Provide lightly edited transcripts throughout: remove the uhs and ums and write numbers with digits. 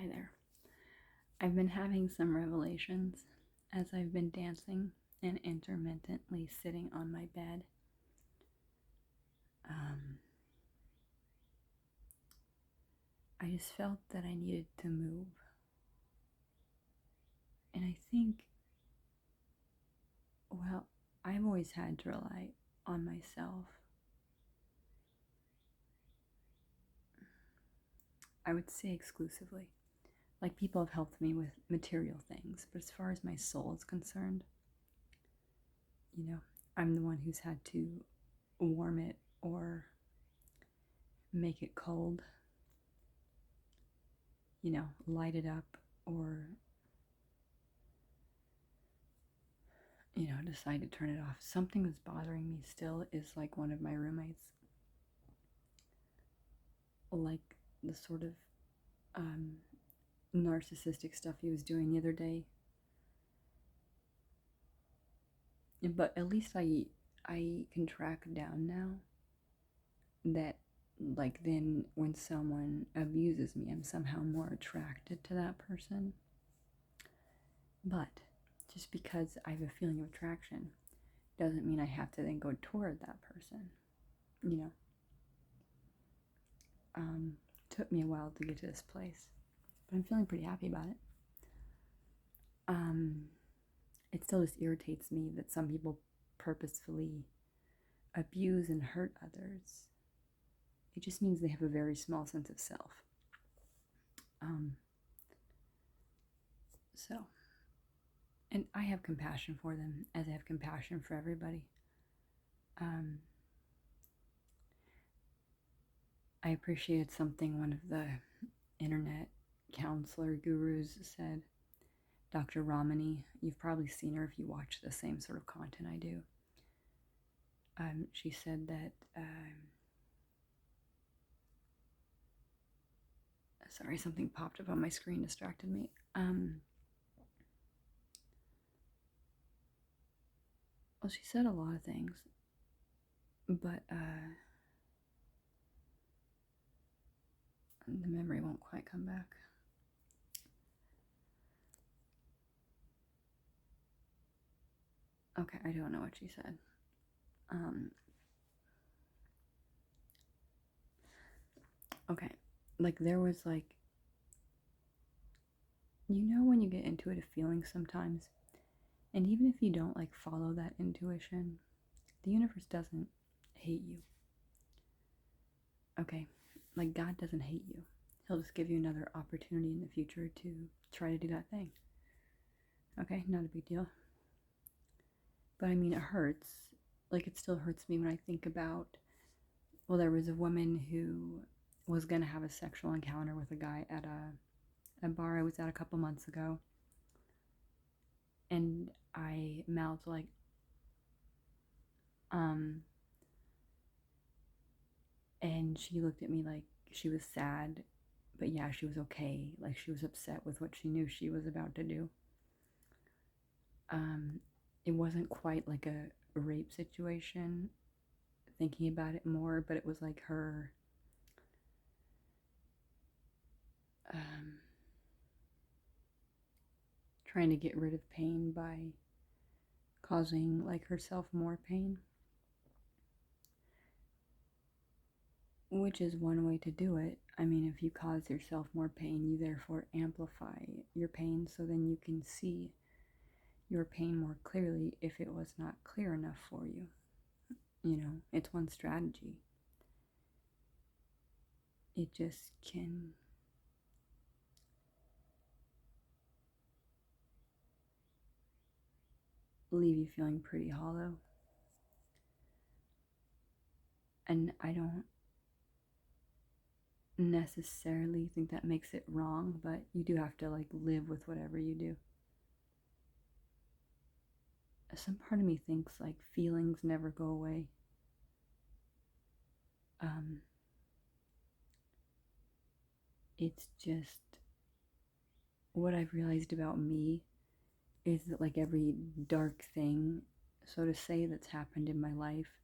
Hi there. I've been having some revelations as I've been dancing and intermittently sitting on my bed. Um, I just felt that I needed to move. And I think, well, I've always had to rely on myself. I would say exclusively. Like, people have helped me with material things, but as far as my soul is concerned, I'm the one who's had to warm it or make it cold, light it up or, decide to turn it off. Something that's bothering me still is like one of my roommates, like the sort of um, narcissistic stuff he was doing the other day. But at least I can track down now that, like, then when someone abuses me, I'm somehow more attracted to that person. But just because I have a feeling of attraction doesn't mean I have to then go toward that person. You know, took me a while to get to this place, but I'm feeling pretty happy about it. It still just irritates me that some people purposefully abuse and hurt others. It just means they have a very small sense of self. So, and I have compassion for them as I have compassion for everybody. I appreciated something one of the internet counselor gurus said. Dr. Ramani, you've probably seen her if you watch the same sort of content I do. She said that, sorry, something popped up on my screen, distracted me. Well, she said a lot of things, but the memory won't quite come back. Okay, I don't know what she said. Okay, like there was like, when you get intuitive feelings sometimes, and even if you don't like follow that intuition, the universe doesn't hate you. Okay, like God doesn't hate you. He'll just give you another opportunity in the future to try to do that thing. Okay, not a big deal. But I mean, it hurts. Like, it still hurts me when I think about, well, there was a woman who was going to have a sexual encounter with a guy at a bar I was at a couple months ago. And I mouthed, like, and she looked at me like she was sad, but yeah, she was okay. Like, she was upset with what she knew she was about to do. It wasn't quite like a rape situation, thinking about it more, but it was like her trying to get rid of pain by causing like herself more pain, which is one way to do it. I mean, if you cause yourself more pain, you therefore amplify your pain, so then you can see your pain more clearly if it was not clear enough for you. It's one strategy. It just can leave you feeling pretty hollow. And I don't necessarily think that makes it wrong, but you do have to like live with whatever you do. Some part of me thinks like feelings never go away. It's just what I've realized about me is that like every dark thing, so to say, that's happened in my life,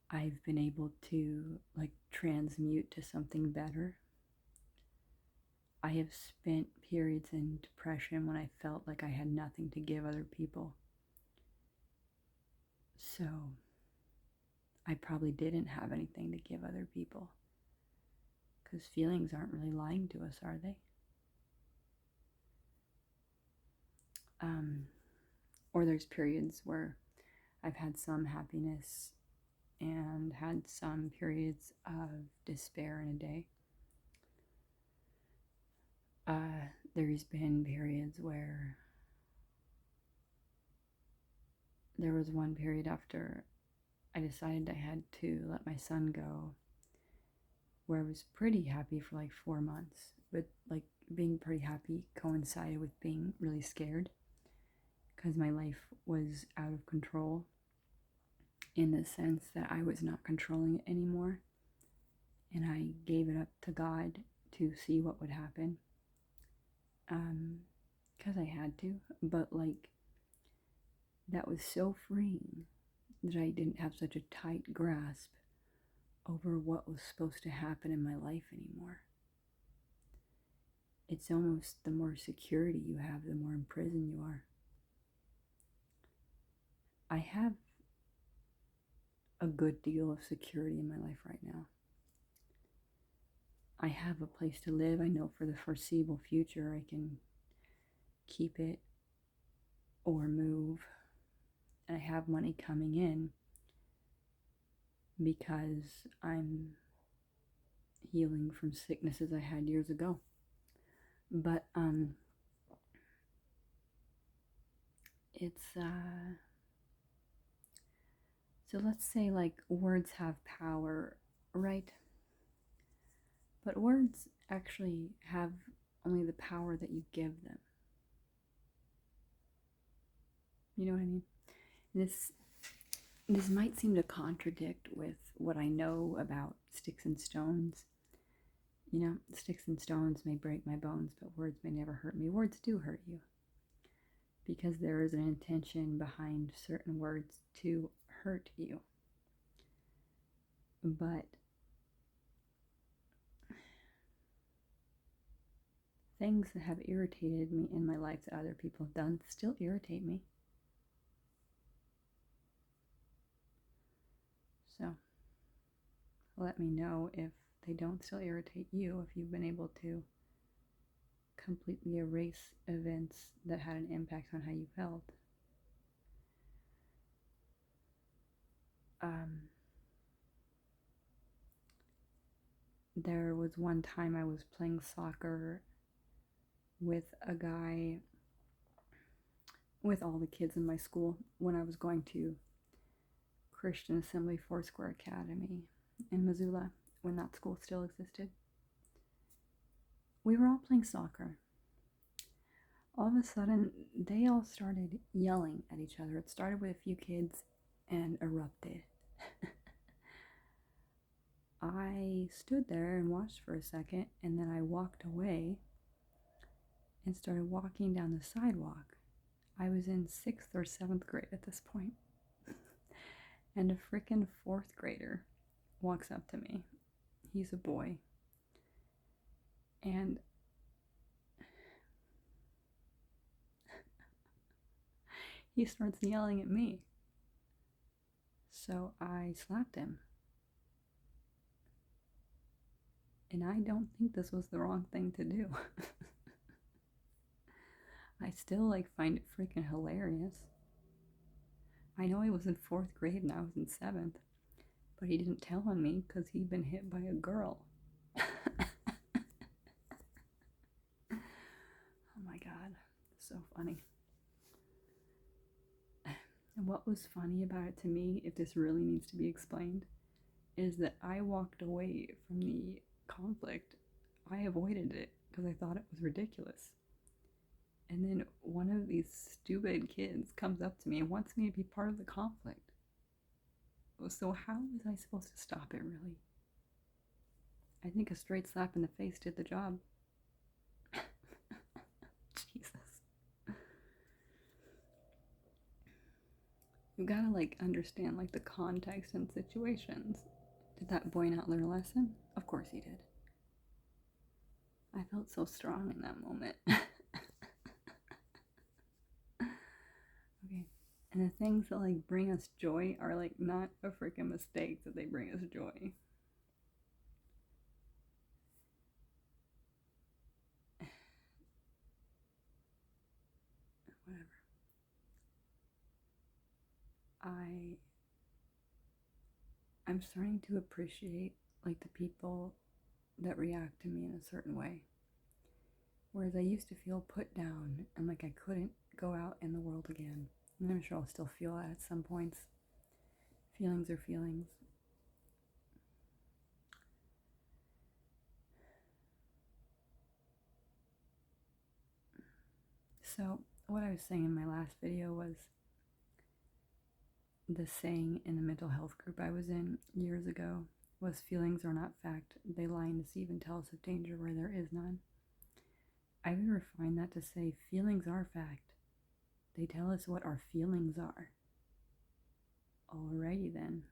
I've been able to like transmute to something better. I have spent periods in depression when I felt like I had nothing to give other people. So I probably didn't have anything to give other people. Because feelings aren't really lying to us, are they? Or there's periods where I've had some happiness and had some periods of despair in a day. There's been periods where there was one period after I decided I had to let my son go where I was pretty happy for like 4 months, but like being pretty happy coincided with being really scared because my life was out of control in the sense that I was not controlling it anymore, and I gave it up to God to see what would happen, because I had to, but like that was so freeing that I didn't have such a tight grasp over what was supposed to happen in my life anymore. It's almost the more security you have, the more in prison you are. I have a good deal of security in my life right now. I have a place to live. I know for the foreseeable future I can keep it or move. And I have money coming in because I'm healing from sicknesses I had years ago. But it's so let's say like words have power, right? But words actually have only the power that you give them. You know what I mean? This might seem to contradict with what I know about sticks and stones. You know, sticks and stones may break my bones, but words may never hurt me. Words do hurt you because there is an intention behind certain words to hurt you. But things that have irritated me in my life that other people have done still irritate me. So let me know if they don't still irritate you, if you've been able to completely erase events that had an impact on how you felt. There was one time I was playing soccer with a guy, with all the kids in my school when I was going to Christian Assembly Foursquare Academy in Missoula when that school still existed. We were all playing soccer. All of a sudden, they all started yelling at each other. It started with a few kids and erupted. I stood there and watched for a second, and then I walked away and started walking down the sidewalk. I was in 6th or 7th grade at this point. And a frickin' 4th grader walks up to me. He's a boy. And he starts yelling at me. So I slapped him. And I don't think this was the wrong thing to do. I still find it freaking hilarious. I know he was in 4th grade and I was in 7th, but he didn't tell on me because he'd been hit by a girl. Oh my god, so funny. And what was funny about it to me, if this really needs to be explained, is that I walked away from the conflict. I avoided it because I thought it was ridiculous. And then one of these stupid kids comes up to me and wants me to be part of the conflict. So how was I supposed to stop it, really? I think a straight slap in the face did the job. Jesus. You gotta understand the context and situations. Did that boy not learn a lesson? Of course he did. I felt so strong in that moment. Okay. And the things that like bring us joy are like not a freaking mistake that they bring us joy. Whatever. I'm starting to appreciate like the people that react to me in a certain way. Whereas I used to feel put down and like I couldn't go out in the world again. And I'm sure I'll still feel that at some points. Feelings are feelings. So, what I was saying in my last video was the saying in the mental health group I was in years ago was feelings are not fact. They lie and deceive and tell us of danger where there is none. I would refine that to say feelings are fact. They tell us what our feelings are. Alrighty then.